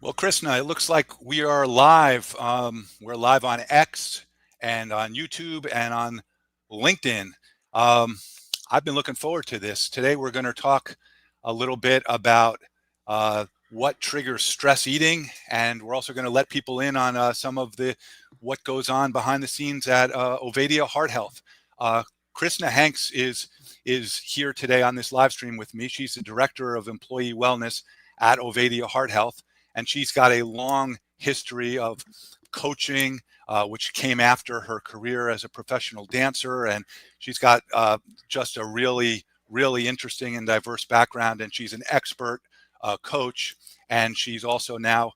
Well, Krisna, it looks like we are live. We're live on X and on YouTube and on LinkedIn. Um, I've been looking forward to this. Today, we're going to talk a little bit about what triggers stress eating, and we're also going to let people in on some of the what goes on behind the scenes at Ovadia Heart Health. Krisna Hanks is here today on this live stream with me. She's the director of employee wellness at Ovadia Heart Health, and she's got a long history of coaching, which came after her career as a professional dancer. And she's got just a really, really interesting and diverse background. And she's an expert coach. And she's also now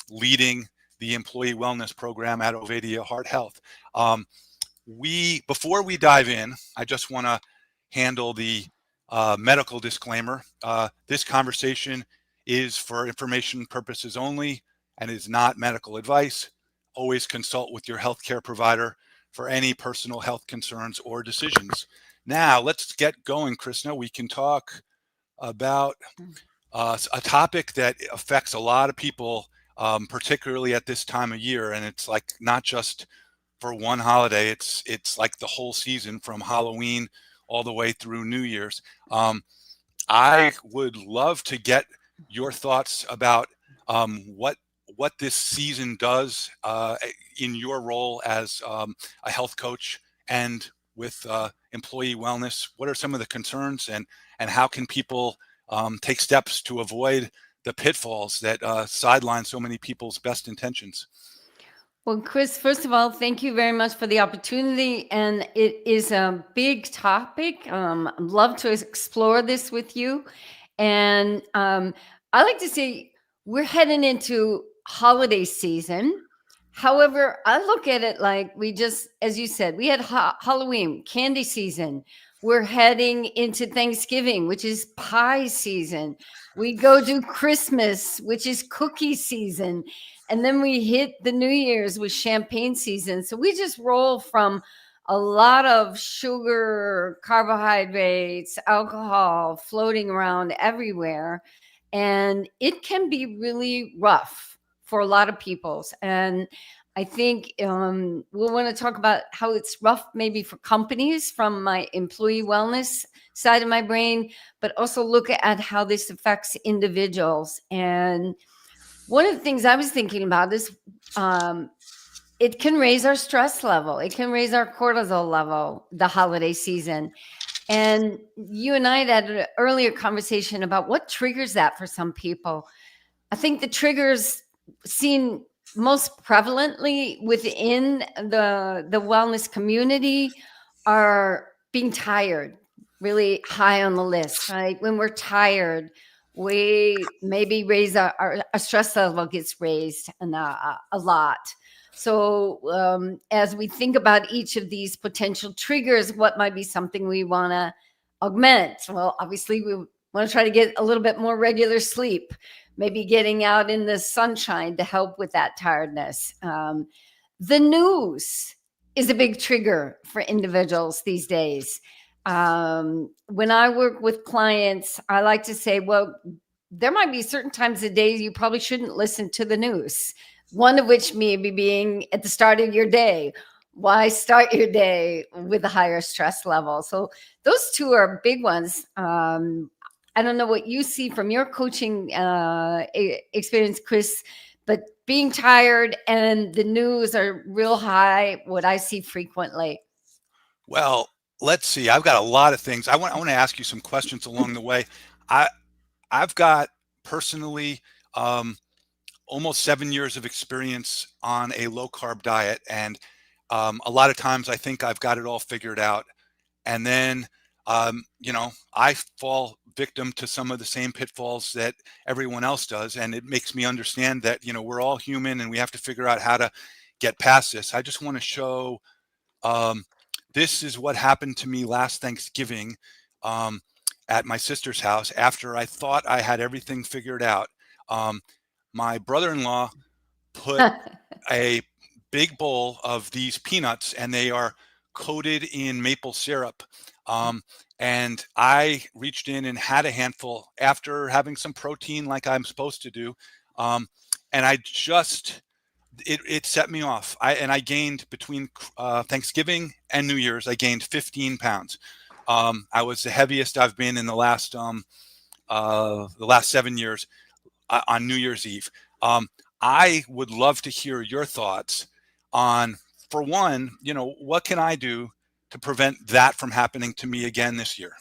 leading the employee wellness program at Ovadia Heart Health. Before we dive in, I just want to handle the medical disclaimer. This conversation is for information purposes only and is not medical advice. Always consult with your healthcare provider for any personal health concerns or decisions. Now, let's get going, Krisna. We can talk about a topic that affects a lot of people, particularly at this time of year. And it's like not just for one holiday, it's like the whole season from Halloween all the way through New Year's. I would love to get your thoughts about what this season does in your role as a health coach and with employee wellness. What are some of the concerns, and how can people take steps to avoid the pitfalls that sideline so many people's best intentions? Well, Chris, first of all, thank you very much for the opportunity. And it is a big topic. I'd love to explore this with you. And I like to say we're heading into holiday season. However, I look at it like we just, as you said, we had Halloween, candy season. We're heading into Thanksgiving, which is pie season. We go to Christmas, which is cookie season. And then we hit the New Year's with champagne season. So we just roll from a lot of sugar, carbohydrates, alcohol floating around everywhere. And it can be really rough for a lot of peoples. And I think we'll want to talk about how it's rough maybe for companies from my employee wellness side of my brain, but also look at how this affects individuals. And one of the things I was thinking about is it can raise our stress level. It can raise our cortisol level, the holiday season. And you and I had an earlier conversation about what triggers that for some people. I think the triggers seen most prevalently within the wellness community are being tired, really high on the list, right? When we're tired, we maybe raise our stress level gets raised a lot. So as we think about each of these potential triggers, what might be something we want to augment? Well, obviously we want to try to get a little bit more regular sleep, maybe getting out in the sunshine to help with that tiredness. The news is a big trigger for individuals these days. When I work with clients, I like to say, well, there might be certain times of day you probably shouldn't listen to the news. One of which maybe being at the start of your day. Why start your day with a higher stress level? So those two are big ones. I don't know what you see from your coaching experience, Chris, but being tired and the news are real high, what I see frequently. Well, let's see. I've got a lot of things. I want to ask you some questions along the way. I I've got personally almost 7 years of experience on a low carb diet, and a lot of times I think I've got it all figured out, and then I fall victim to some of the same pitfalls that everyone else does, and it makes me understand that we're all human and we have to figure out how to get past this. I just want to show. Um, this is what happened to me last Thanksgiving um, at my sister's house after I thought I had everything figured out. Um, my brother-in-law put a big bowl of these peanuts, and they are coated in maple syrup. And I reached in and had a handful after having some protein like I'm supposed to do. And I just, it set me off. I gained between Thanksgiving and New Year's, I gained 15 pounds. I was the heaviest I've been in the last 7 years on New Year's Eve. I would love to hear your thoughts on, for one, what can I do to prevent that from happening to me again this year?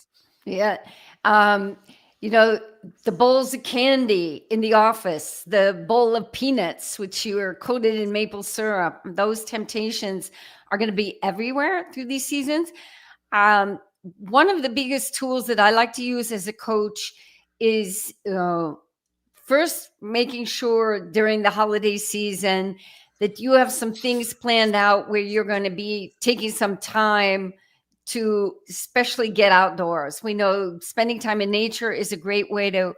Yeah. Um, you know, the bowls of candy in the office, the bowl of peanuts, which you are coated in maple syrup, those temptations are going to be everywhere through these seasons. One of the biggest tools that I like to use as a coach is first making sure during the holiday season that you have some things planned out where you're going to be taking some time to especially get outdoors. We know spending time in nature is a great way to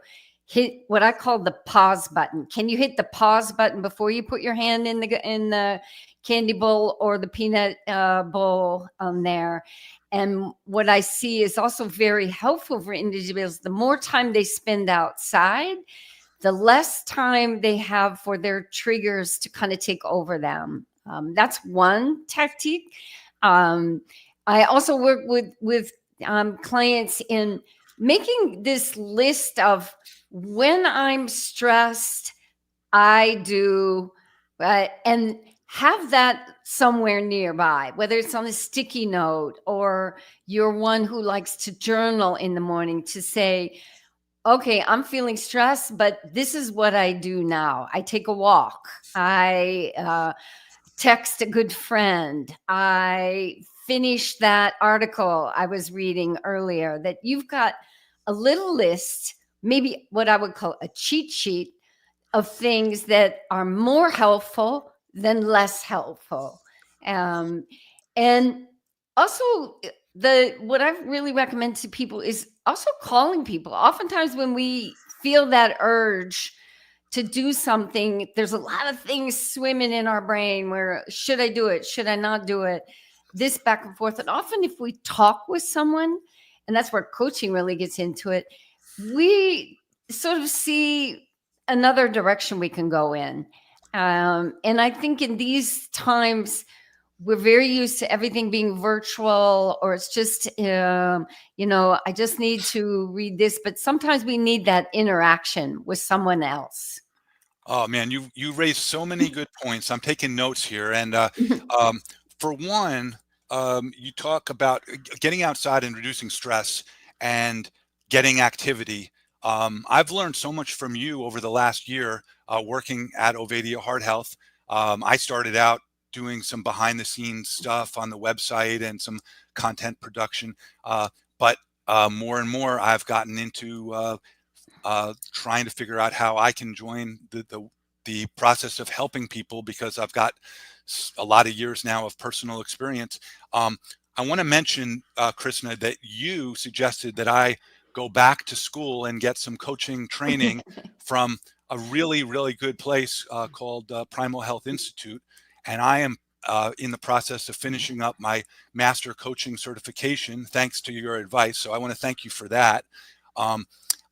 hit what I call the pause button. Can you hit the pause button before you put your hand in the candy bowl or the peanut bowl on there? And what I see is also very helpful for individuals. The more time they spend outside, the less time they have for their triggers to kind of take over them. That's one tactic. I also work with clients in making this list of when I'm stressed, I do, and have that somewhere nearby, whether it's on a sticky note or you're one who likes to journal in the morning to say, okay, I'm feeling stressed, but this is what I do now. I take a walk. I text a good friend. I finish that article I was reading earlier. That you've got a little list, maybe what I would call a cheat sheet of things that are more helpful than less helpful. And also, what I really recommend to people is also calling people. Oftentimes when we feel that urge to do something, there's a lot of things swimming in our brain where, should I do it? Should I not do it? This back and forth. And often if we talk with someone, and that's where coaching really gets into it, we sort of see another direction we can go in. And I think in these times, we're very used to everything being virtual, or it's just, I just need to read this. But sometimes we need that interaction with someone else. Oh man, you raised so many good points. I'm taking notes here, and for one, you talk about getting outside and reducing stress and getting activity. I've learned so much from you over the last year working at Ovadia Heart Health. I started out doing some behind the scenes stuff on the website and some content production, but more and more I've gotten into trying to figure out how I can join the process of helping people, because I've got a lot of years now of personal experience. I want to mention, Krisna, that you suggested that I go back to school and get some coaching training from a really, really good place called Primal Health Institute. And I am in the process of finishing up my master coaching certification, thanks to your advice. So I want to thank you for that.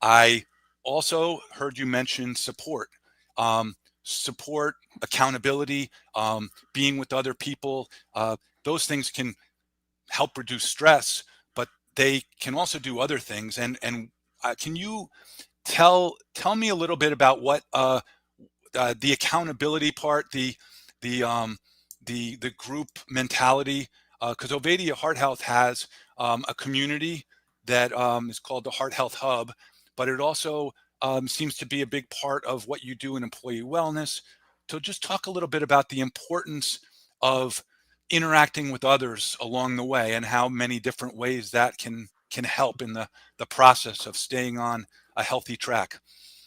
I also heard you mention support, accountability, being with other people. Those things can help reduce stress, but they can also do other things. And can you tell me a little bit about what the accountability part, the group mentality, because Ovadia Heart Health has a community that is called the Heart Health Hub, but it also seems to be a big part of what you do in employee wellness. So just talk a little bit about the importance of interacting with others along the way and how many different ways that can help in the process of staying on a healthy track.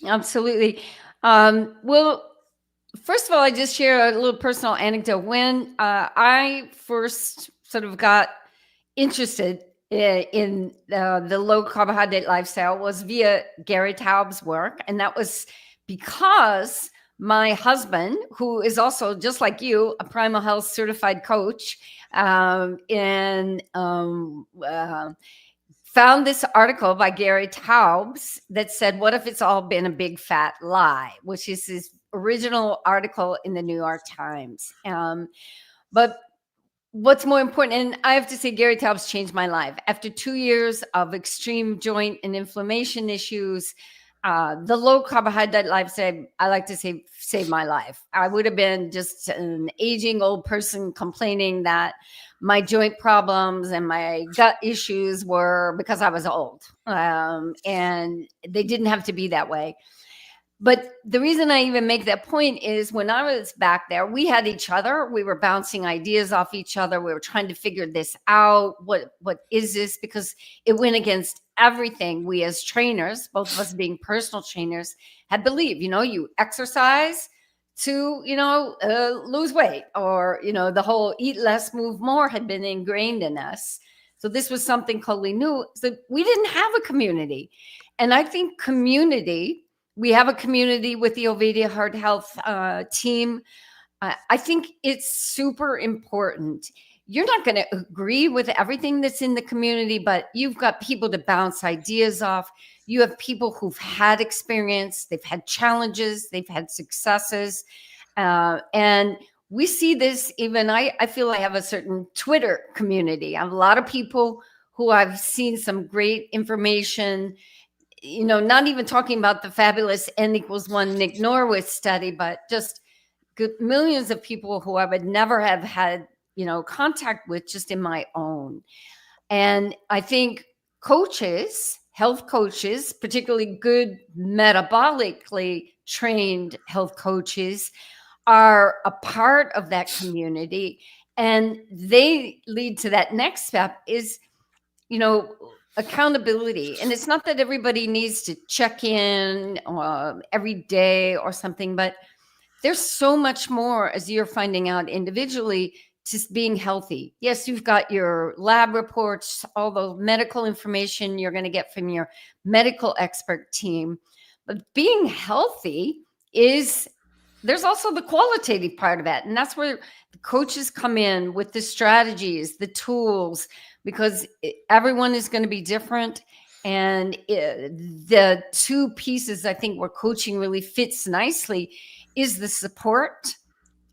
Absolutely. Well, first of all, I just share a little personal anecdote. When I first sort of got interested in the low carbohydrate lifestyle was via Gary Taub's work. And that was because my husband, who is also just like you, a Primal Health certified coach, and found this article by Gary Taubes that said, "What if it's all been a big fat lie?" Which is his original article in the New York Times. But what's more important, and I have to say, Gary Taubes changed my life. After 2 years of extreme joint and inflammation issues, the low carbohydrate lifestyle, I like to say, saved my life. I would have been just an aging old person complaining that my joint problems and my gut issues were because I was old. And they didn't have to be that way. But the reason I even make that point is when I was back there, we had each other. We were bouncing ideas off each other. We were trying to figure this out. What is this? Because it went against everything we as trainers, both of us being personal trainers, had believed. You exercise to, lose weight, or, the whole eat less, move more had been ingrained in us. So this was something totally new. So we didn't have a community. And I think we have a community with the Ovadia Heart Health team. I think it's super important. You're not going to agree with everything that's in the community, but you've got people to bounce ideas off. You have people who've had experience, they've had challenges, they've had successes. And we see this even, I feel I have a certain Twitter community. I have a lot of people who I've seen some great information, not even talking about the fabulous N=1 Nick Norwich study, but just millions of people who I would never have had, contact with just in my own. And I think health coaches, particularly good metabolically trained health coaches, are a part of that community. And they lead to that next step is, accountability. And it's not that everybody needs to check in every day or something, but there's so much more, as you're finding out individually, to being healthy. Yes, you've got your lab reports, all the medical information you're going to get from your medical expert team. But being healthy there's also the qualitative part of it. And that's where the coaches come in with the strategies, the tools, because everyone is going to be different. And the two pieces I think where coaching really fits nicely is the support,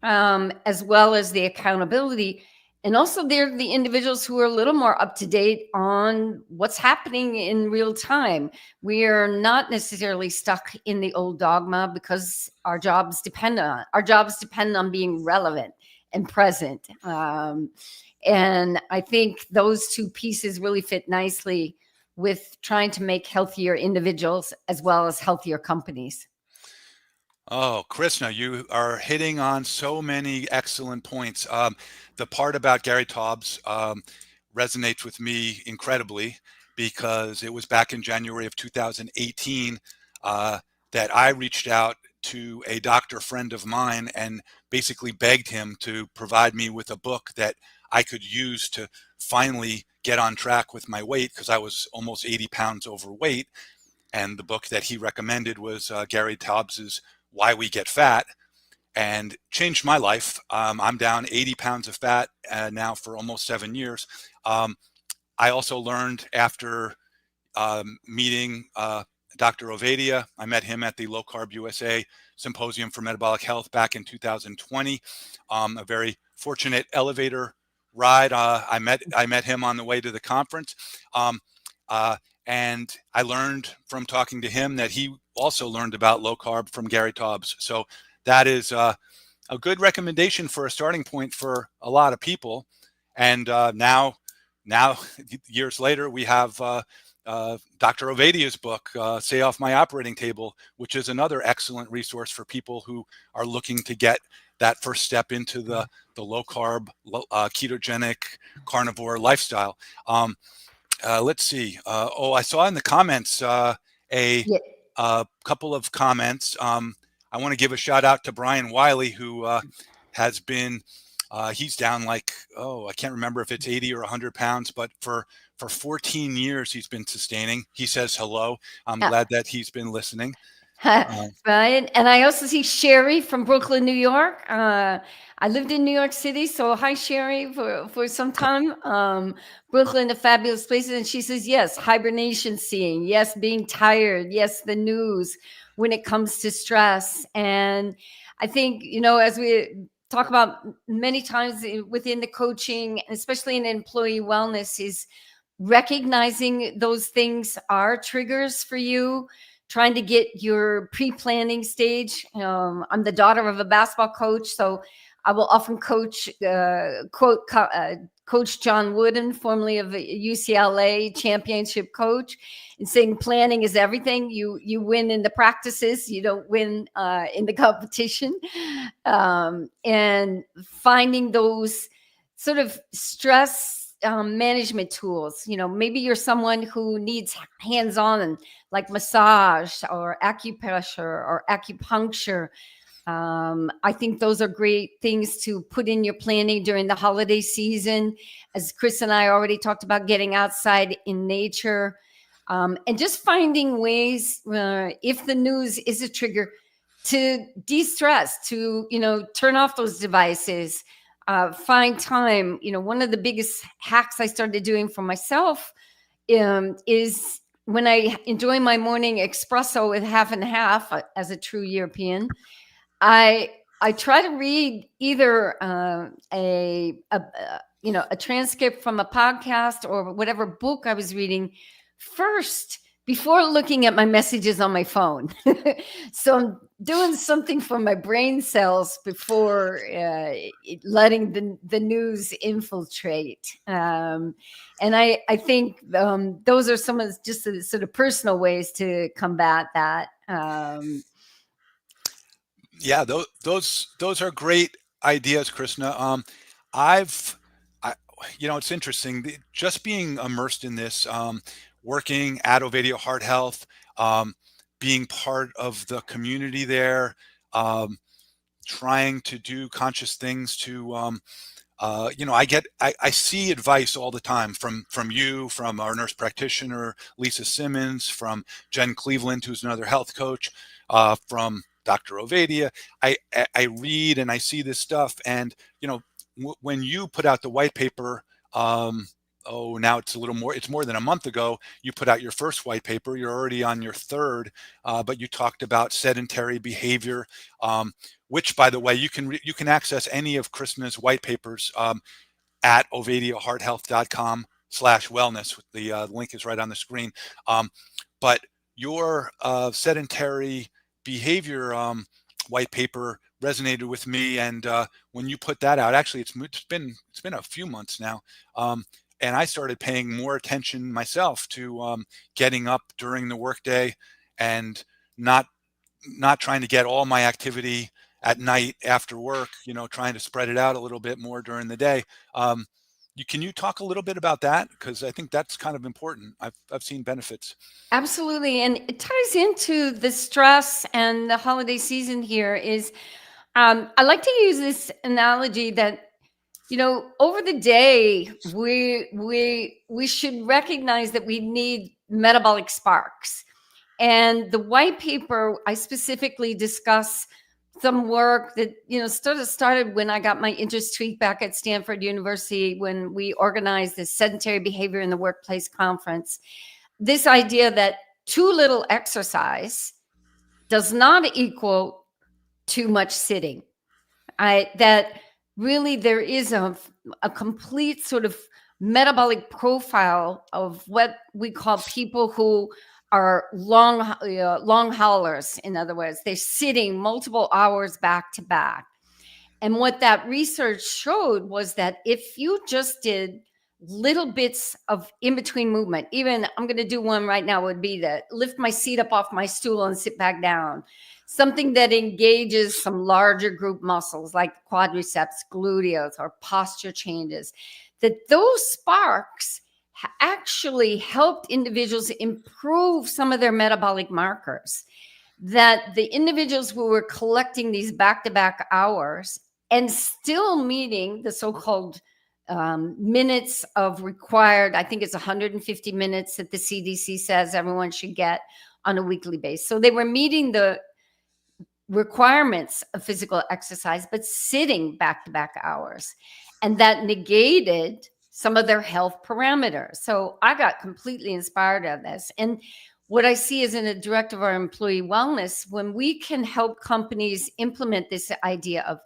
as well as the accountability. And also they're the individuals who are a little more up to date on what's happening in real time. We are not necessarily stuck in the old dogma because our jobs depend on being relevant and present. And I think those two pieces really fit nicely with trying to make healthier individuals as well as healthier companies. Oh, Krisna, you are hitting on so many excellent points. The part about Gary Taubes resonates with me incredibly, because it was back in January of 2018 that I reached out to a doctor friend of mine and basically begged him to provide me with a book that I could use to finally get on track with my weight, because I was almost 80 pounds overweight. And the book that he recommended was Gary Taubes's Why We Get Fat, and changed my life. I'm down 80 pounds of fat now for almost 7 years. I also learned after meeting Dr. Ovadia, I met him at the Low Carb USA Symposium for Metabolic Health back in 2020. A very fortunate elevator ride. I met him on the way to the conference. And I learned from talking to him that he also learned about low carb from Gary Taubes. So that is a good recommendation for a starting point for a lot of people. And now years later, we have Dr. Ovadia's book, Stay Off My Operating Table, which is another excellent resource for people who are looking to get that first step into the low carb, ketogenic, carnivore lifestyle. Let's see. I saw in the comments a couple of comments. I want to give a shout out to Brian Wiley, who has been, he's down like, I can't remember if it's 80 or 100 pounds, but for 14 years he's been sustaining. He says hello. I'm glad that he's been listening. Um, Right. And I also see Sherry from Brooklyn, New York. I lived in New York City, so hi Sherry for some time. Brooklyn, a fabulous place, and she says yes, hibernation seeing, yes, being tired, yes, the news when it comes to stress. And I think, as we talk about many times within the coaching, especially in employee wellness, is recognizing those things are triggers for you, trying to get your pre-planning stage. I'm the daughter of a basketball coach, so I will often quote Coach John Wooden, formerly of UCLA championship coach, and saying planning is everything. You win in the practices, you don't win in the competition. And finding those sort of stress management tools. Maybe you're someone who needs hands-on, like massage or acupressure or acupuncture. I think those are great things to put in your planning during the holiday season. As Chris and I already talked about, getting outside in nature, and just finding ways, if the news is a trigger, to de-stress, to turn off those devices, find time. One of the biggest hacks I started doing for myself is when I enjoy my morning espresso with half and half, as a true European, I I try to read either a transcript from a podcast or whatever book I was reading first before looking at my messages on my phone. So I'm doing something for my brain cells before letting the news infiltrate. And I think those are some of just the sort of personal ways to combat that. yeah, those are great ideas, Krishna. I've, I, it's interesting. Just being immersed in this, working at Ovadia Heart Health, being part of the community there, um, trying to do conscious things to I see advice all the time from you, from our nurse practitioner Lisa Simmons, from Jen Cleveland, who's another health coach, from Dr. Ovadia. I read and I see this stuff, and when you put out the white paper, now it's a little more. It's more than a month ago. You put out your first white paper. You're already on your third, but you talked about sedentary behavior. Which, by the way, you can access any of Krishna's white papers at ovadiahearthealth.com/wellness. The link is right on the screen. But your sedentary behavior white paper resonated with me, and when you put that out, actually, it's been a few months now. And I started paying more attention myself to getting up during the workday and not trying to get all my activity at night after work, trying to spread it out a little bit more during the day. Can you talk a little bit about that? Because I think that's kind of important. I've seen benefits. Absolutely. And it ties into the stress and the holiday season here is, I like to use this analogy that, over the day, we should recognize that we need metabolic sparks. And the white paper, I specifically discuss some work that, started when I got my interest tweaked back at Stanford University when we organized the Sedentary Behavior in the Workplace Conference. This idea that too little exercise does not equal too much sitting. That really there is a complete sort of metabolic profile of what we call people who are long haulers. In other words, they're sitting multiple hours back to back. And what that research showed was that if you just did little bits of in between movement, even I'm going to do one right now, would be to lift my seat up off my stool and sit back down. Something that engages some larger group muscles like quadriceps, gluteus, or posture changes, that those sparks actually helped individuals improve some of their metabolic markers. That the individuals who were collecting these back-to-back hours and still meeting the so-called minutes of required, I think it's 150 minutes that the CDC says everyone should get on a weekly basis. So they were meeting the requirements of physical exercise, but sitting back-to-back hours. And that negated some of their health parameters. So I got completely inspired of this. And what I see as a director of our employee wellness, when we can help companies implement this idea of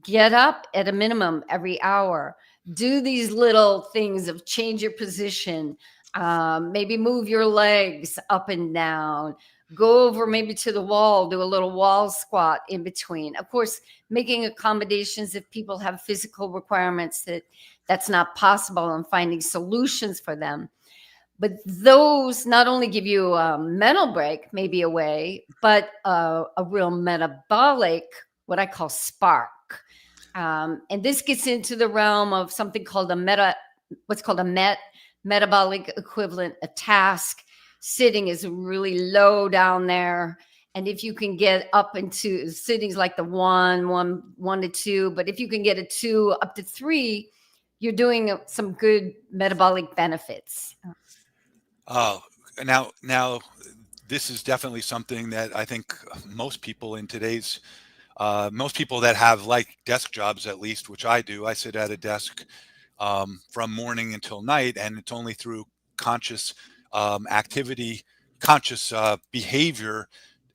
get up at a minimum every hour, do these little things of change your position, maybe move your legs up and down, go over maybe to the wall, do a little wall squat in between. Of course, making accommodations if people have physical requirements that's not possible, and finding solutions for them. But those not only give you a mental break, maybe a way, but a real metabolic, what I call spark. And this gets into the realm of something called what's called a metabolic equivalent, a task. Sitting is really low down there. And if you can get up into sitting's like the one to two, but if you can get a 2 up to 3, you're doing some good metabolic benefits. Now, this is definitely something that I think most people in today's most people that have like desk jobs, at least, which I do. I sit at a desk from morning until night, and it's only through conscious activity, conscious behavior,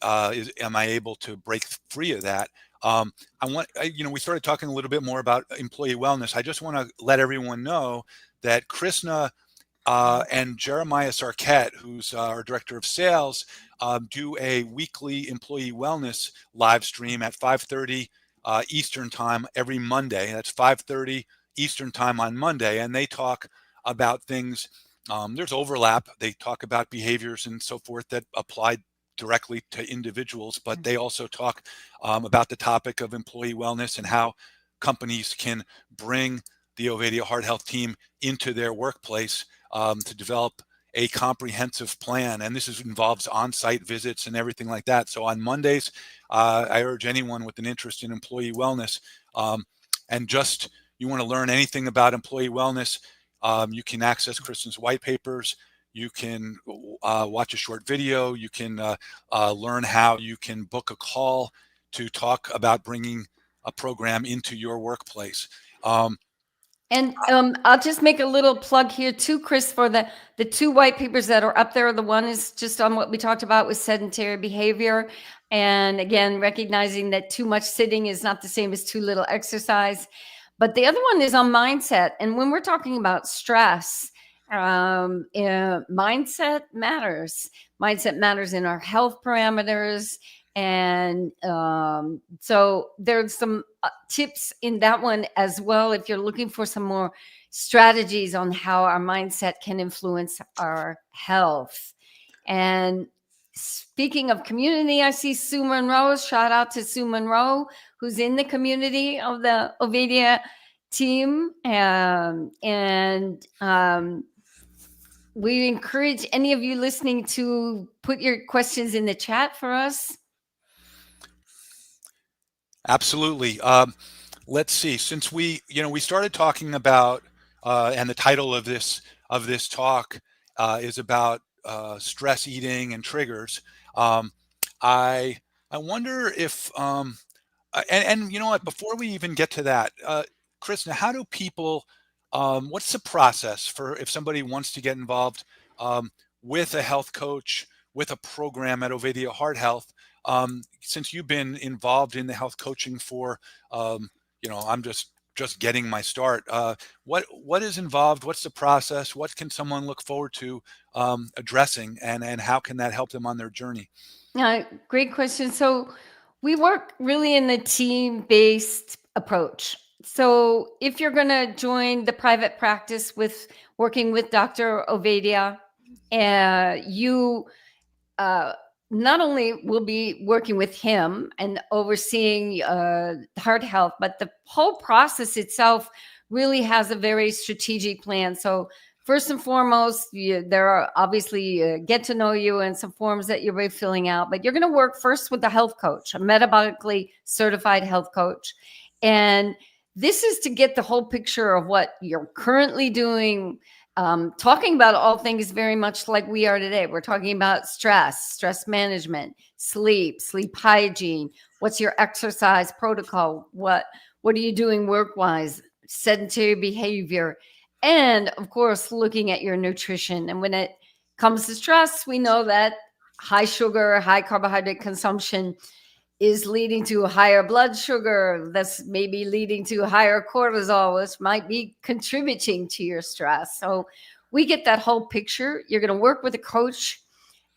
am I able to break free of that. We started talking a little bit more about employee wellness. I just want to let everyone know that Krisna and Jeremiah Sarkett, who's our director of sales, do a weekly employee wellness live stream at 5:30 Eastern time every Monday. That's 5:30 Eastern time on Monday, and they talk about things. There's overlap. They talk about behaviors and so forth that apply directly to individuals, but they also talk about the topic of employee wellness and how companies can bring the Ovadia Heart Health team into their workplace to develop a comprehensive plan. And this involves on-site visits and everything like that. So on Mondays, I urge anyone with an interest in employee wellness and just you want to learn anything about employee wellness, you can access Kristen's white papers. You can watch a short video. You can learn how you can book a call to talk about bringing a program into your workplace. And I'll just make a little plug here too, Chris, for the 2 white papers that are up there. The one is just on what we talked about with sedentary behavior. And again, recognizing that too much sitting is not the same as too little exercise. But the other one is on mindset. And when we're talking about stress, mindset matters. Mindset matters in our health parameters. And so there's some tips in that one as well, if you're looking for some more strategies on how our mindset can influence our health. And speaking of community, I see Sue Monroe. Shout out to Sue Monroe, who's in the community of the Ovadia team. We encourage any of you listening to put your questions in the chat for us. Absolutely. Let's see. Since we started talking about, and the title of this talk is about stress eating and triggers. I wonder if, and you know what? Before we even get to that, Krisna, how do people? What's the process for if somebody wants to get involved with a health coach, with a program at Ovadia Heart Health? Since you've been involved in the health coaching for, I'm just getting my start. What is involved? What's the process? What can someone look forward to addressing, and how can that help them on their journey? Great question. So we work really in the team-based approach. So if you're going to join the private practice with working with Dr. Ovadia, you not only will be working with him and overseeing heart health, but the whole process itself really has a very strategic plan. So first and foremost, there are obviously get to know you and some forms that you're filling out, but you're going to work first with a health coach, a metabolically certified health coach. And this is to get the whole picture of what you're currently doing talking about all things very much like we are today. We're talking about stress management, sleep hygiene. What's your exercise protocol? What are you doing work wise? Sedentary behavior, and of course, looking at your nutrition. And when it comes to stress, we know that high sugar, high carbohydrate consumption is leading to higher blood sugar. That's maybe leading to higher cortisol, which might be contributing to your stress. So we get that whole picture. You're going to work with a coach.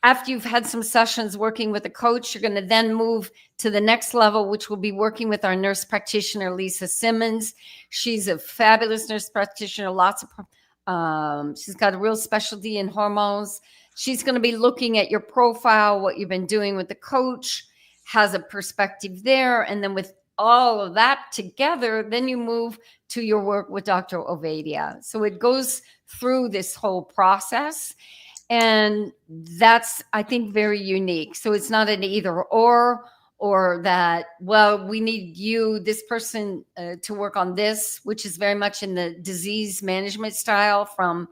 After you've had some sessions working with a coach, you're going to then move to the next level, which will be working with our nurse practitioner, Lisa Simmons. She's a fabulous nurse practitioner. She's got a real specialty in hormones. She's going to be looking at your profile, what you've been doing with the coach, has a perspective there. And then with all of that together, then you move to your work with Dr. Ovadia. So it goes through this whole process. And that's, I think, very unique. So it's not an either or that, well, we need this person to work on this, which is very much in the disease management style from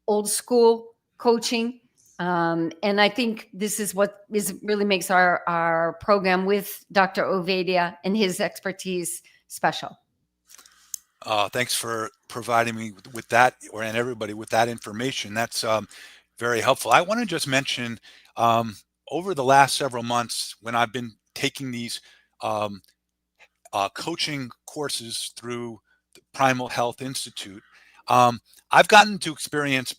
old school coaching. And I think this is what really makes our program with Dr. Ovadia and his expertise special. Thanks for providing me with that, and everybody with that information. That's very helpful. I want to just mention over the last several months, when I've been taking these coaching courses through the Primal Health Institute, I've gotten to experience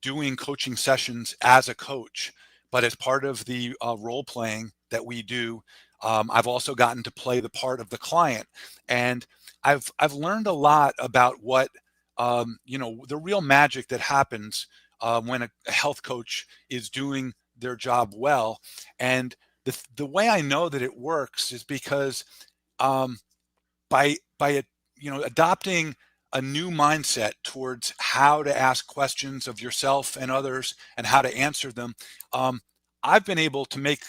doing coaching sessions as a coach, but as part of the role playing that we do, I've also gotten to play the part of the client, and I've learned a lot about what the real magic that happens when a health coach is doing their job well. And the way I know that it works is because by adopting a new mindset towards how to ask questions of yourself and others and how to answer them, I've been able to make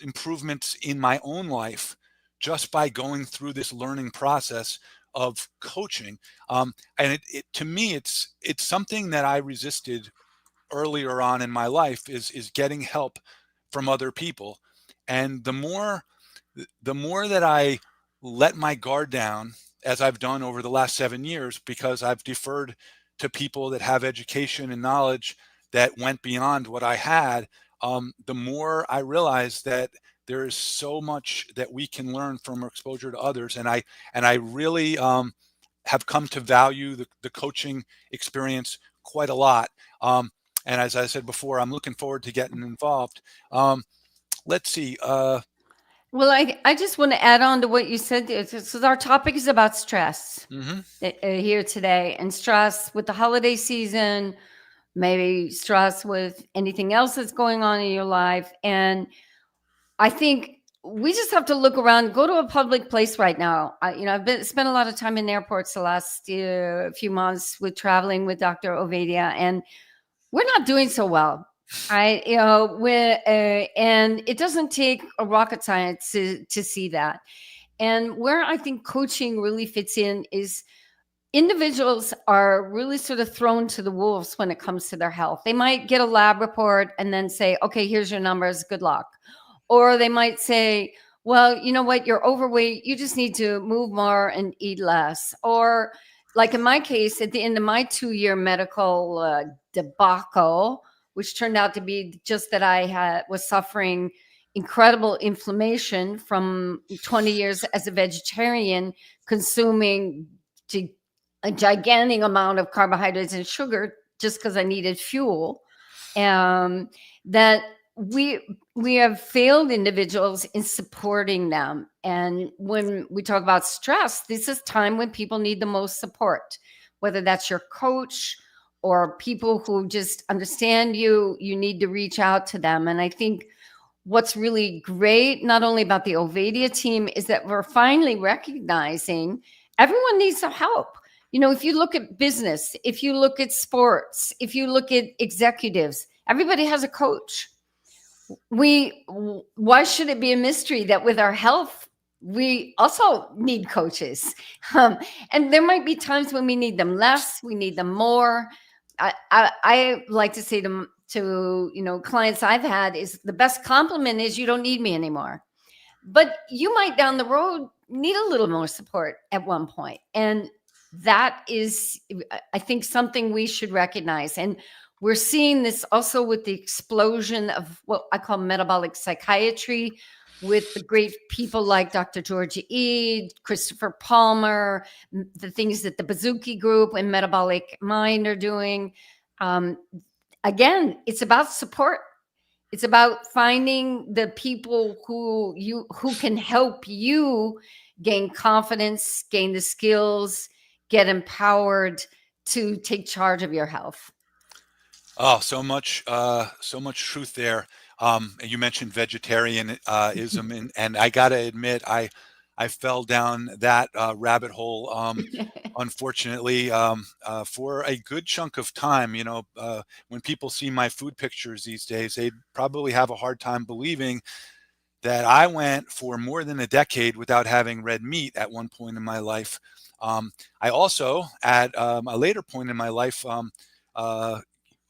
improvements in my own life just by going through this learning process of coaching. And to me, it's something that I resisted earlier on in my life, is getting help from other people. And the more that I let my guard down, as I've done over the last 7 years, because I've deferred to people that have education and knowledge that went beyond what I had, the more I realized that there is so much that we can learn from our exposure to others. And I really have come to value the coaching experience quite a lot. And as I said before, I'm looking forward to getting involved. Let's see. Well, I just want to add on to what you said. So our topic is about stress here today, and stress with the holiday season, maybe stress with anything else that's going on in your life. And I think we just have to look around, go to a public place right now. I've spent a lot of time in airports the last few months with traveling with Dr. Ovadia, and we're not doing so well. And it doesn't take a rocket science to see that. And where I think coaching really fits in is individuals are really sort of thrown to the wolves when it comes to their health. They might get a lab report and then say, okay, here's your numbers, good luck. Or they might say, well, you know what, you're overweight, you just need to move more and eat less. Or like in my case, at the end of my 2-year medical debacle, which turned out to be just that I was suffering incredible inflammation from 20 years as a vegetarian, consuming a gigantic amount of carbohydrates and sugar just because I needed fuel. That we have failed individuals in supporting them. And when we talk about stress, this is time when people need the most support, whether that's your coach or people who just understand you need to reach out to them. And I think what's really great, not only about the Ovadia team, is that we're finally recognizing everyone needs some help. If you look at business, if you look at sports, if you look at executives, everybody has a coach. Why should it be a mystery that with our health, we also need coaches? And there might be times when we need them less, we need them more. I like to say to clients I've had is the best compliment is you don't need me anymore. But you might down the road need a little more support at one point. And that is, I think, something we should recognize. And we're seeing this also with the explosion of what I call metabolic psychiatry, with the great people like Dr. Georgia E., Christopher Palmer, the things that the Bazooki Group and Metabolic Mind are doing. Again, it's about support. It's about finding the people who can help you gain confidence, gain the skills, get empowered to take charge of your health. Oh, so much truth there. And you mentioned vegetarianism, and I gotta admit, I fell down that rabbit hole. Unfortunately, for a good chunk of time. When people see my food pictures these days, they probably have a hard time believing that I went for more than a decade without having red meat at one point in my life. I also, at a later point in my life, uh,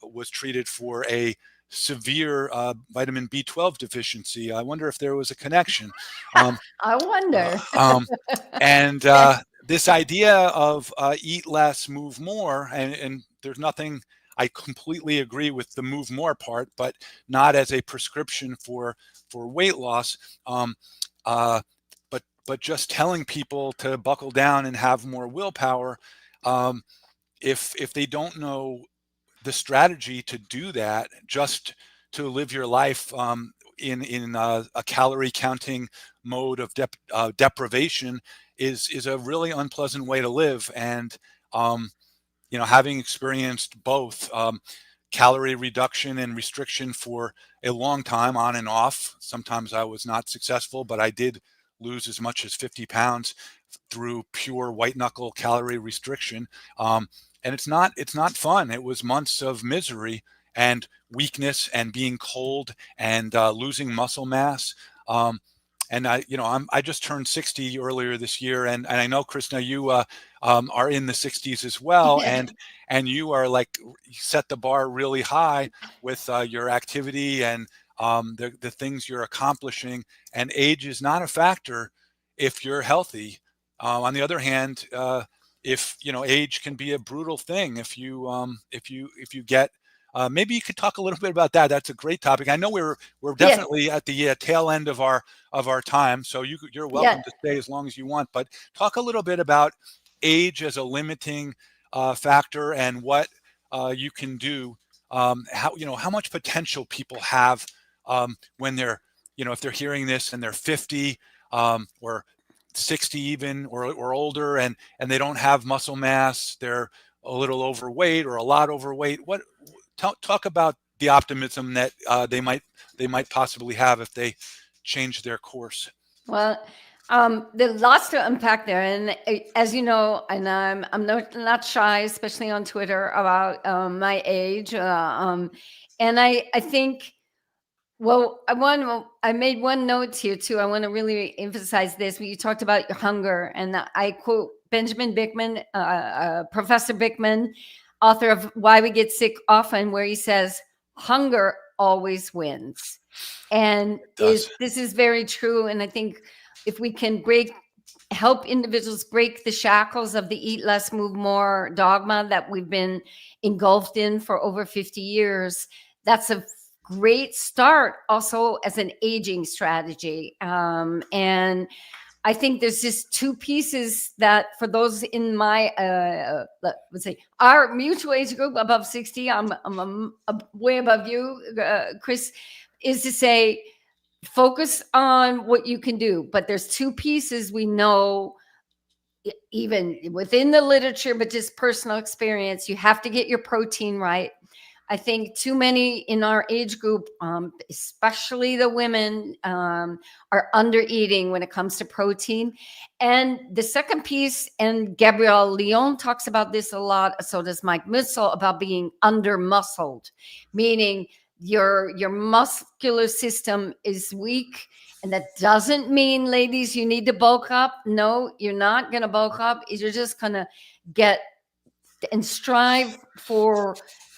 was treated for a severe vitamin B12 deficiency. I wonder if there was a connection. Um, I uh, wonder. um, and this idea of eat less, move more, and there's nothing, I completely agree with the move more part, but not as a prescription for weight loss. Um, uh, but just telling people to buckle down and have more willpower, um, if they don't know the strategy to do that, just to live your life in a calorie counting mode of deprivation is a really unpleasant way to live. And um, having experienced both calorie reduction and restriction for a long time, on and off, sometimes I was not successful, but I did lose as much as 50 pounds through pure white knuckle calorie restriction. And it's not fun. It was months of misery and weakness and being cold and losing muscle mass. And I just turned 60 earlier this year, and I know, Krisna, you are in the 60s as well, and you are like, you set the bar really high with your activity and the things you're accomplishing. And age is not a factor if you're healthy. On the other hand, if age can be a brutal thing if you get. Maybe you could talk a little bit about that. That's a great topic. I know we're Yes. definitely at the tail end of our time, so you're Yeah. welcome to stay as long as you want. But talk a little bit about age as a limiting factor and what you can do. How much potential people have when they're if they're hearing this and they're 50 or 60 even or older, and they don't have muscle mass, they're a little overweight or a lot overweight. Talk about the optimism that they might possibly have if they change their course. Well, there's lots to unpack there, and as you know, and I'm not shy, especially on Twitter, about my age, and I think. Well, I made one note here too. I want to really emphasize this. When you talked about your hunger, and I quote Benjamin Bickman, Professor Bickman, author of Why We Get Sick Often, where he says, "Hunger always wins," and It does. this is very true. And I think if we can help individuals break the shackles of the eat less, move more dogma that we've been engulfed in for over 50 years, that's a great start also as an aging strategy. And I think there's just two pieces that for those in my, let's say, our mutual age group above 60, I'm way above you, Chris, is to say, focus on what you can do. But there's two pieces we know, even within the literature, but just personal experience. You have to get your protein right. I think too many in our age group, especially the women, are under eating when it comes to protein. And the second piece, and Gabrielle Leon talks about this a lot, so does Mike Missel, about being under muscled, meaning your muscular system is weak. And that doesn't mean, ladies, you need to bulk up. No, you're not going to bulk up. You're just going to get and strive for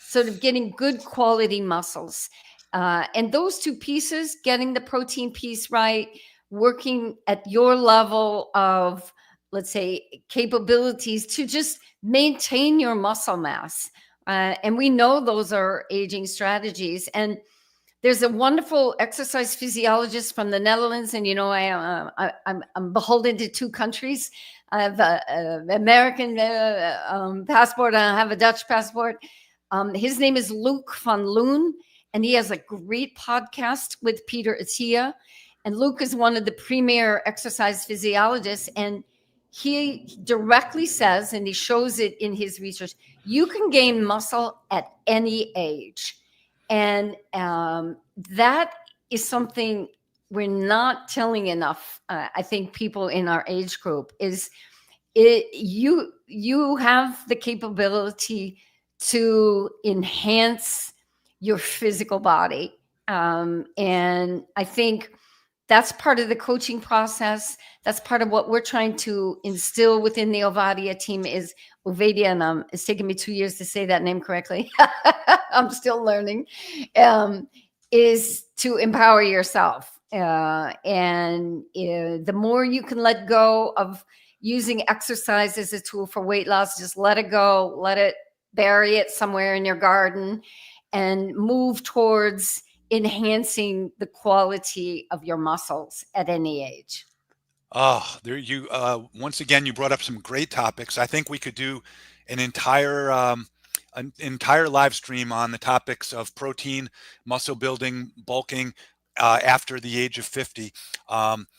sort of getting good quality muscles. And those two pieces, getting the protein piece right, working at your level of, let's say, capabilities to just maintain your muscle mass. And we know those are aging strategies. And there's a wonderful exercise physiologist from the Netherlands, and I'm beholden to two countries. I have an American passport, and I have a Dutch passport. His name is Luc van Loon, and he has a great podcast with Peter Attia. And Luc is one of the premier exercise physiologists, and he directly says, and he shows it in his research, you can gain muscle at any age. And that is something we're not telling enough. I think people in our age group is you have the capability to enhance your physical body, and I think that's part of the coaching process. That's part of what we're trying to instill within the Ovadia team is Ovadia, and it's taken me 2 years to say that name correctly. I'm still learning. Is to empower yourself. The more you can let go of using exercise as a tool for weight loss, just let it go, let it bury it somewhere in your garden, and move towards enhancing the quality of your muscles at any age. Oh, there you once again you brought up some great topics. I think we could do an entire live stream on the topics of protein, muscle building, bulking after the age of 50.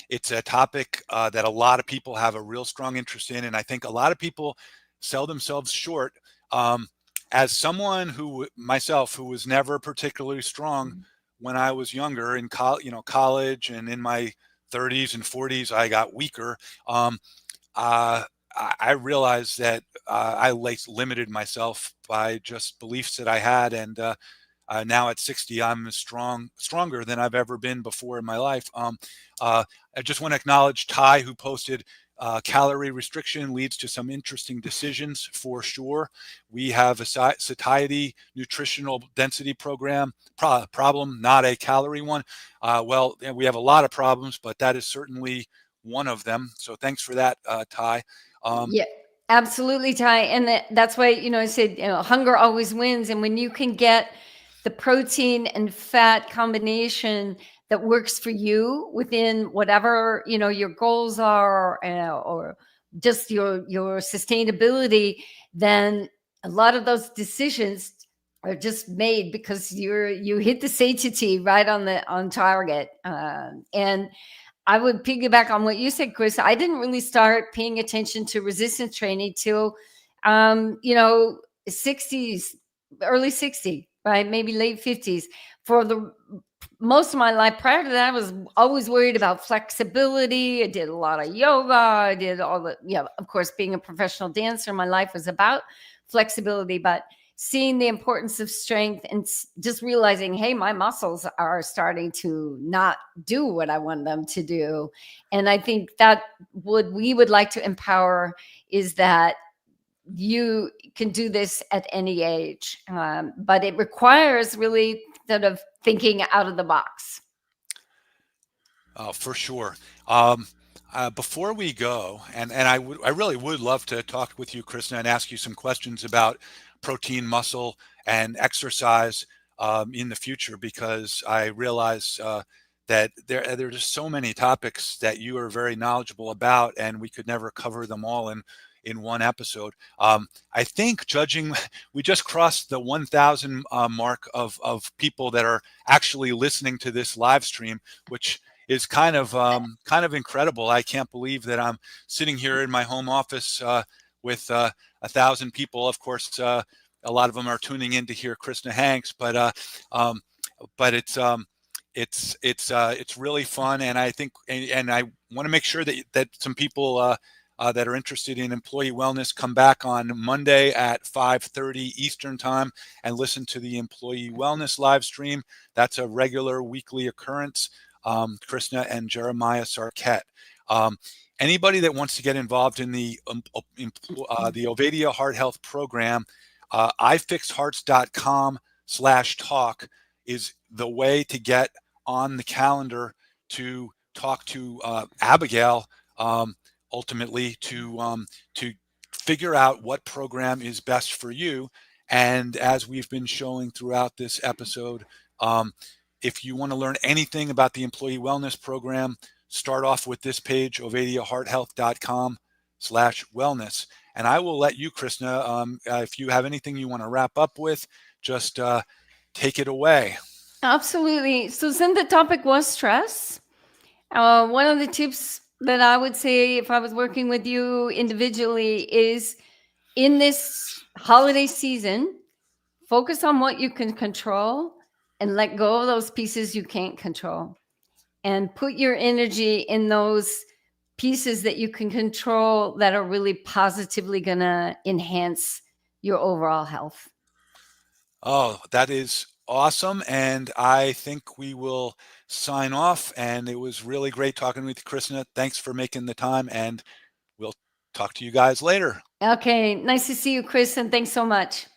It's a topic that a lot of people have a real strong interest in, and I think a lot of people sell themselves short. As someone myself, who was never particularly strong when I was younger in college and in my 30s and 40s, I got weaker. I realized that I limited myself by just beliefs that I had, and now at 60, I'm stronger than I've ever been before in my life. I just want to acknowledge Ty, who posted calorie restriction leads to some interesting decisions for sure. We have a satiety nutritional density problem, not a calorie one. Well, we have a lot of problems, but that is certainly one of them. So thanks for that, Ty. Yeah, absolutely, Ty. And that's why, I said, hunger always wins. And when you can get the protein and fat combination that works for you within whatever, your goals are, or just your sustainability, then a lot of those decisions are just made because you hit the satiety right on target. And I would piggyback on what you said, Chris. I didn't really start paying attention to resistance training till, 60s, early 60s, right? Maybe late 50s. For the most of my life prior to that, I was always worried about flexibility. I did a lot of yoga. I did of course, being a professional dancer, my life was about flexibility, but seeing the importance of strength and just realizing, hey, my muscles are starting to not do what I want them to do. And I think that we would like to empower is that you can do this at any age, but it requires really sort of thinking out of the box. For sure. Before we go, and I really would love to talk with you, Krisna, and ask you some questions about protein, muscle, and exercise in the future, because I realize that there are just so many topics that you are very knowledgeable about, and we could never cover them all in one episode. I think we just crossed the 1,000 mark of people that are actually listening to this live stream, which is kind of incredible. I can't believe that I'm sitting here in my home office with 1,000 people. Of course, a lot of them are tuning in to hear Krisna Hanks, but it's really fun, and I think and I want to make sure that some people that are interested in employee wellness come back on Monday at 5:30 Eastern time and listen to the employee wellness live stream. That's a regular weekly occurrence. Krisna and Jeremiah Sarkett. Anybody that wants to get involved in the Ovadia Heart Health Program, ifixhearts.com/talk is the way to get on the calendar to talk to Abigail, ultimately to figure out what program is best for you. And as we've been showing throughout this episode, if you want to learn anything about the employee wellness program, start off with this page, ovadiahearthealth.com/wellness. And I will let you, Krisna, if you have anything you want to wrap up with, just take it away. Absolutely. So since the topic was stress, one of the tips that I would say if I was working with you individually is in this holiday season, focus on what you can control and let go of those pieces you can't control. And put your energy in those pieces that you can control that are really positively going to enhance your overall health. Oh, that is awesome. And I think we will sign off. And it was really great talking with you, Krisna. Thanks for making the time. And we'll talk to you guys later. Okay. Nice to see you, Chris. And thanks so much.